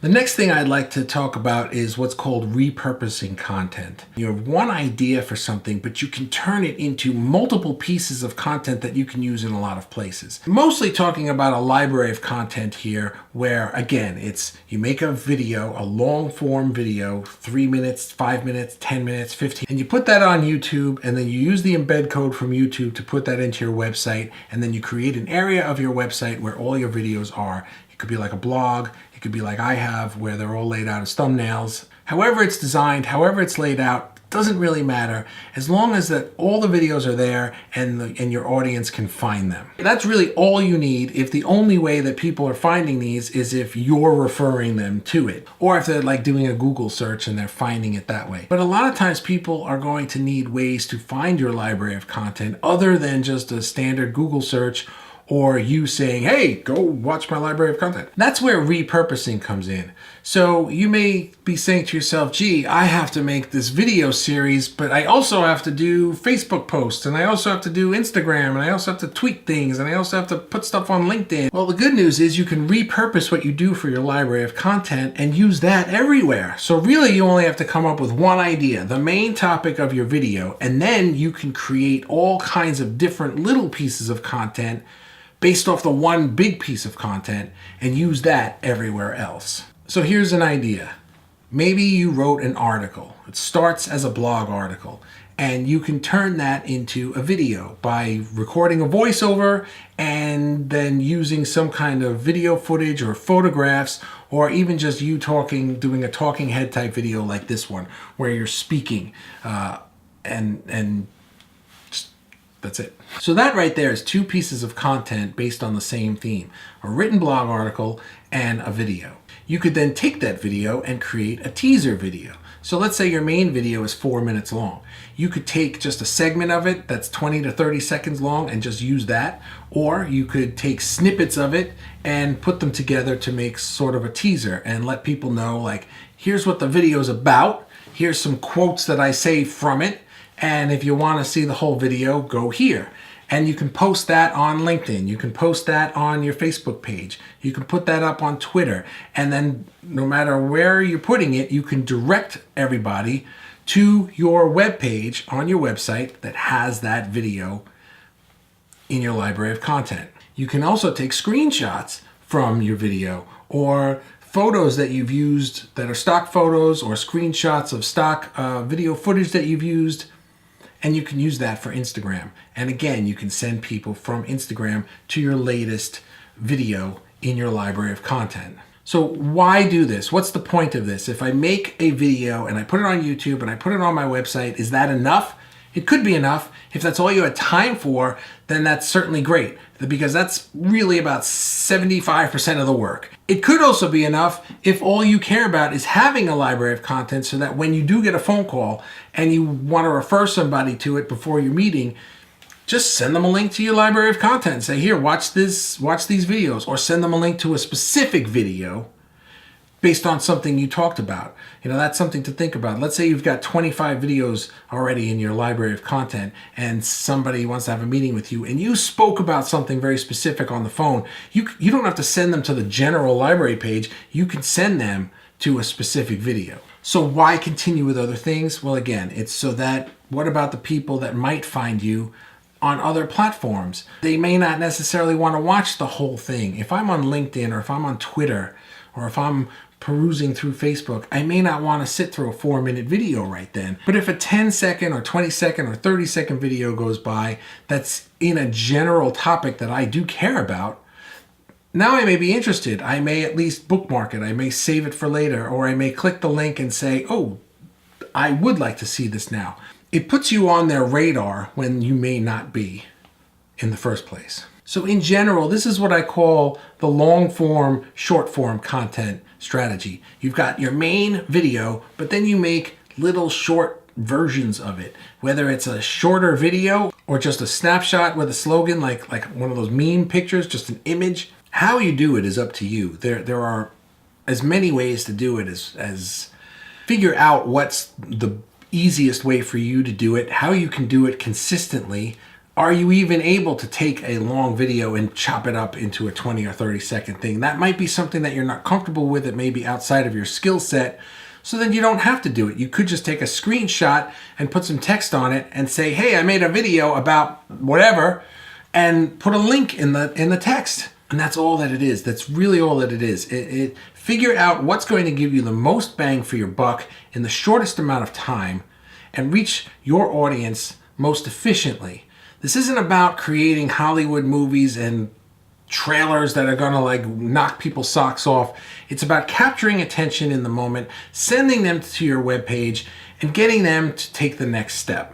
The next thing I'd like to talk about is what's called repurposing content. You have one idea for something, but you can turn it into multiple pieces of content that you can use in a lot of places. Mostly talking about a library of content here where, again, it's you make a video, a long form video, 3 minutes, 5 minutes, 10 minutes, 15, and you put that on YouTube, and then you use the embed code from YouTube to put that into your website, and then you create an area of your website where all your videos are. It could be like a blog. It could be like I have, where they're all laid out as thumbnails. However it's designed, however it's laid out, doesn't really matter, as long as that all the videos are there and your audience can find them. That's really all you need if the only way that people are finding these is if you're referring them to it, or if they're like doing a Google search and they're finding it that way. But a lot of times people are going to need ways to find your library of content other than just a standard Google search or you saying, hey, go watch my library of content. That's where repurposing comes in. So you may be saying to yourself, gee, I have to make this video series, but I also have to do Facebook posts, and I also have to do Instagram, and I also have to tweet things, and I also have to put stuff on LinkedIn. Well, the good news is you can repurpose what you do for your library of content and use that everywhere. So really you only have to come up with one idea, the main topic of your video, and then you can create all kinds of different little pieces of content based off the one big piece of content and use that everywhere else. So here's an idea. Maybe you wrote an article. It starts as a blog article, and you can turn that into a video by recording a voiceover and then using some kind of video footage or photographs, or even just you talking, doing a talking head type video like this one, where you're speaking and that's it. So that right there is two pieces of content based on the same theme, a written blog article and a video. You could then take that video and create a teaser video. So let's say your main video is 4 minutes long. You could take just a segment of it that's 20 to 30 seconds long and just use that. Or you could take snippets of it and put them together to make sort of a teaser and let people know, like, here's what the video is about. Here's some quotes that I say from it. And if you want to see the whole video, go here. And you can post that on LinkedIn. You can post that on your Facebook page. You can put that up on Twitter. And then no matter where you're putting it, you can direct everybody to your web page on your website that has that video in your library of content. You can also take screenshots from your video or photos that you've used that are stock photos or screenshots of stock video footage that you've used. And you can use that for Instagram. And again, you can send people from Instagram to your latest video in your library of content. So why do this? What's the point of this? If I make a video and I put it on YouTube and I put it on my website, is that enough? It could be enough. If that's all you had time for, then that's certainly great, because that's really about 75% of the work. It could also be enough if all you care about is having a library of content, so that when you do get a phone call and you want to refer somebody to it before your meeting, just send them a link to your library of content. Say, here, watch these videos, or send them a link to a specific video based on something you talked about. You know, that's something to think about. Let's say you've got 25 videos already in your library of content and somebody wants to have a meeting with you and you spoke about something very specific on the phone. You don't have to send them to the general library page. You can send them to a specific video. So why continue with other things? Well, again, it's so that what about the people that might find you on other platforms? They may not necessarily want to watch the whole thing. If I'm on LinkedIn or if I'm on Twitter or if I'm perusing through Facebook, I may not want to sit through a 4-minute video right then. But if a 10-second or 20-second or 30-second video goes by that's in a general topic that I do care about, now I may be interested. I may at least bookmark it. I may save it for later, or I may click the link and say, oh, I would like to see this now. It puts you on their radar when you may not be in the first place. So in general, this is what I call the long form, short form content strategy. You've got your main video, but then you make little short versions of it, whether it's a shorter video or just a snapshot with a slogan, like one of those meme pictures, just an image. How you do it is up to you. There are as many ways to do it as figure out what's the easiest way for you to do it, how you can do it consistently. Are you even able to take a long video and chop it up into a 20 or 30-second thing? That might be something that you're not comfortable with. It may be outside of your skill set. So then you don't have to do it. You could just take a screenshot and put some text on it and say, hey, I made a video about whatever, and put a link in the text. And that's all that it is. That's really all that it is. Figure out what's going to give you the most bang for your buck in the shortest amount of time and reach your audience most efficiently. This isn't about creating Hollywood movies and trailers that are gonna like knock people's socks off. It's about capturing attention in the moment, sending them to your webpage, and getting them to take the next step.